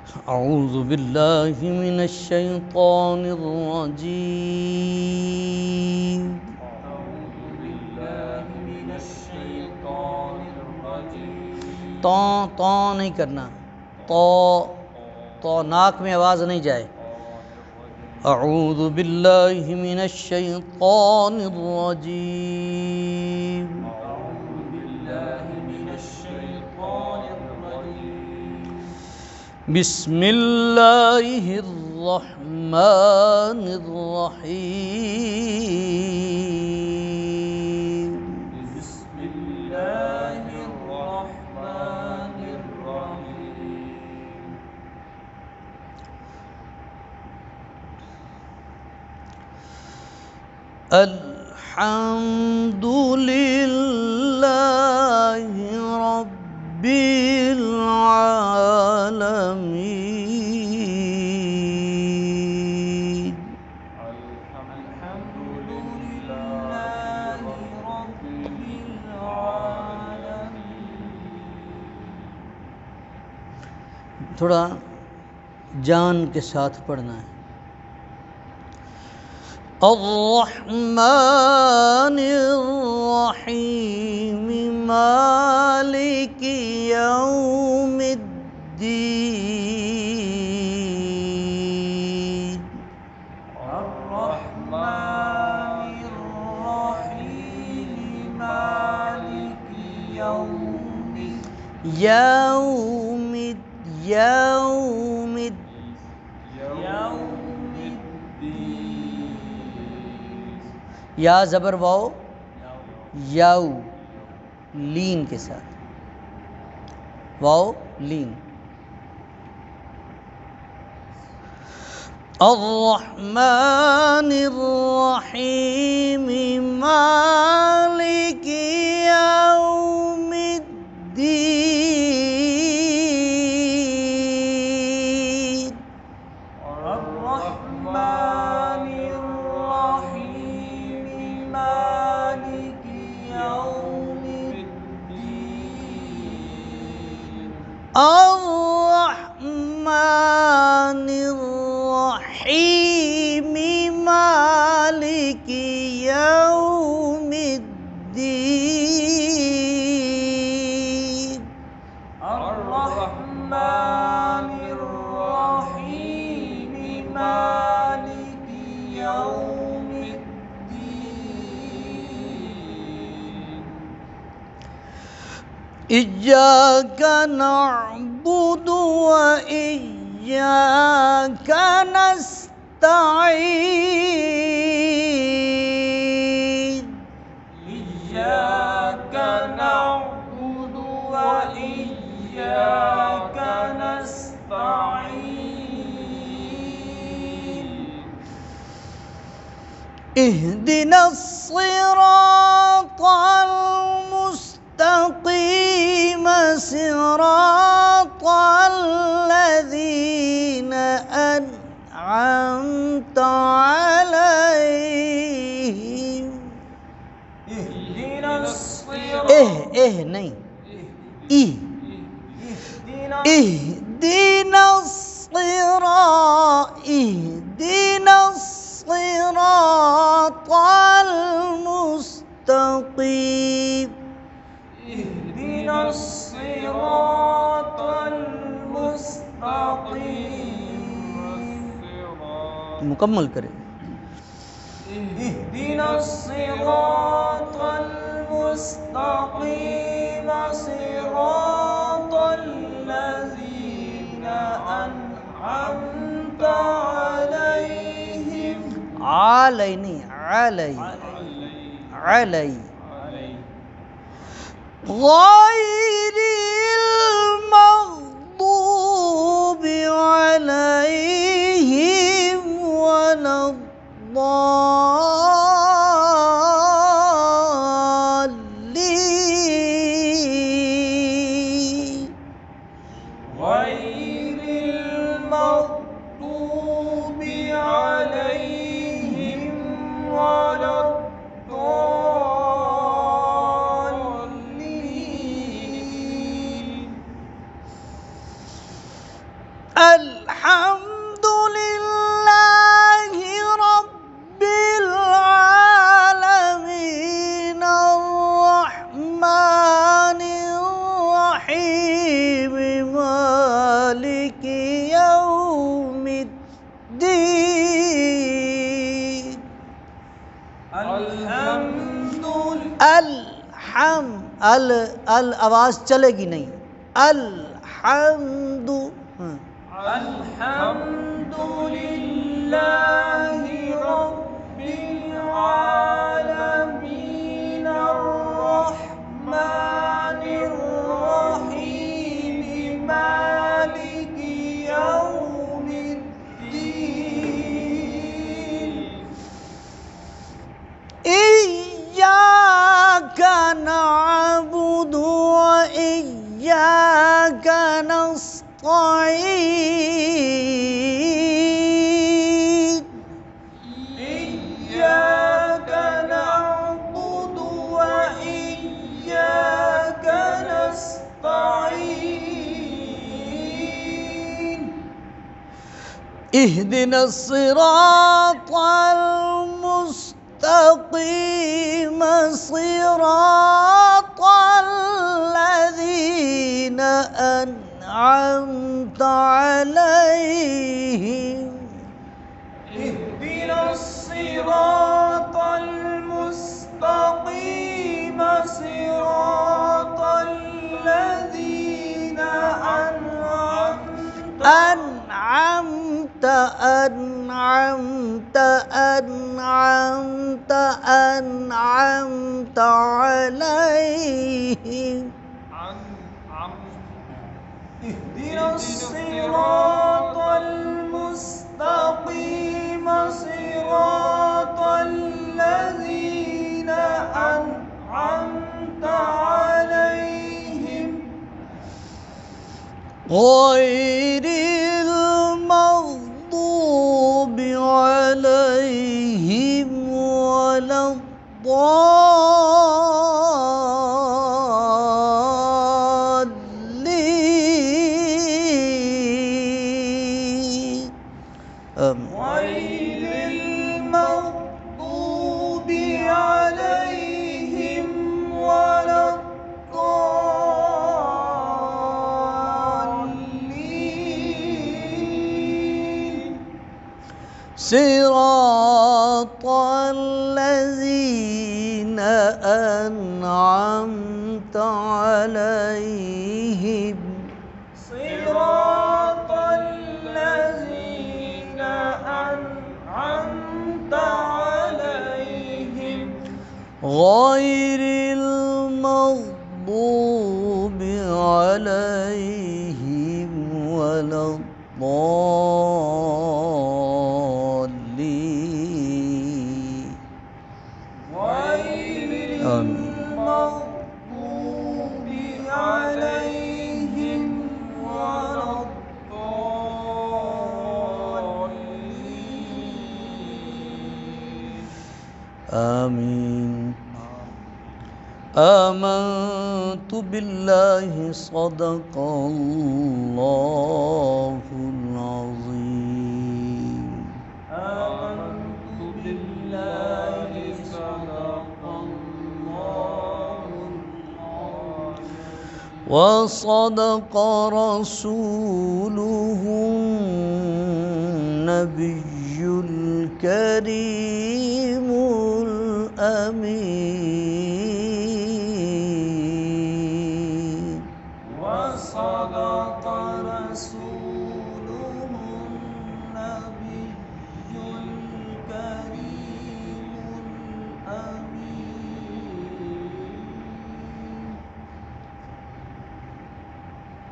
أعوذ بالله من الشيطان الرجيم तो नहीं करना, तो नाक में आवाज़ नहीं जाए। अऊज़ु बिल्लाहि मिनश शैतानिर रजीम। बिस्मिल्लाहिर रहमानिर रहीम। अल्हम्दुलिल्लाहि रब्बिल आलमीन। थोड़ा जान के साथ पढ़ना है। अर्रहमानिर्रहीम मालिकी यौमिद्दीन। अर्रहमानिर्रहीम मालिकी यौमिद्दीन। या ज़बर वाओ याऊ लीन के साथ, वाओ लीन। अर्रहमानिर्रहीम मालिकी यौमिद्दीन। अर्रहमानिर्रहीम मालिकी यौमिद्दीन। अर्रहमानिर्रहीम मालिकी यौमिद्दीन। इय्याका नअबुदु व इय्याका नस्तईन। इय्याका नअबुदु व इय्याका नस्तईन। इहदिनस सिरातल मुस्तक़ीम सिरातल लज़ीना अनअमता अलैहिम। नहीं इहदिनस सिरातल मुस्तक़ीम। इहदिनस सिरातल मुस्तक़ीम। मुकम्मल करें। इहदिनस सिरातल मुस्तक़ीम सिरातल लज़ीना अनअमता अलैहिम। अलई नहीं अलई अलई। गैरिल मग़दूबि अलैहिम वलद्दाल्लीन। गैरिल मग़दूबि अलैहिम वलद्दाल्लीन। الحمد لله رب العالمين الرحمن الرحيم مالك يوم الدين अल आवाज चलेगी नहीं अल्हम्दु अल्हम्दुलिल्लाहि रब्बिल आलमीन अर्रहमानिर रहीम मालिकी यौमिद्दीन इय्याका नअबुदु व इय्याका नस्तईन इय्याका नअबुदु व इय्याका नस्तईन इहदिनस सिरातल मुस्तकीम सिरातल लज़ीना أنعمت عليهم اهدنا الصراط المستقيم صراط الذين أنعمت عليهم اهدنا الصراط المستقيم صراط الذين أنعمت عليهم غير المغضوب عليهم ولا الضالين غير المغضوب عليهم ولا الضالين صراط الذين أنعمت عليهم صراط الذين أنعمت عليهم غير المغضوب عليهم ولا الضالين غير المغضوب عليهم ولا الضالين آمين آمنت بالله صدق الله العظيم آمنت بالله صدق الله العظيم وصدق رسوله النبي الكريم الأمين